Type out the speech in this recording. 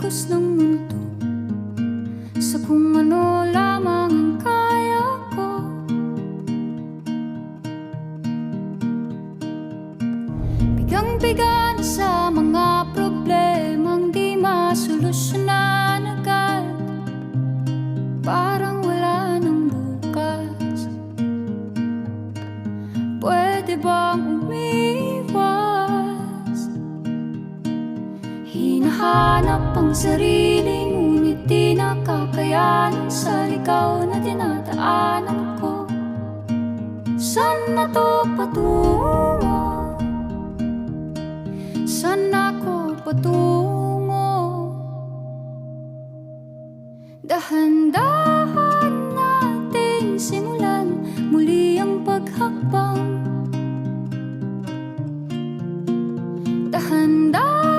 agos ng mundo, sa kung ano lamang ang kaya ko. Bigang-biga na sa mga problemang di masolusyonan agad, parang wala nang bukas. Pwede bang umiwas? Hinahanap ang sarili, ngunit di nakakayanan sa ligaw na dinadaanan ko. Saan na to patungo? Saan ako patungo? Dahan-dahan nating simulan muli ang paghakbang. Dahan-dahan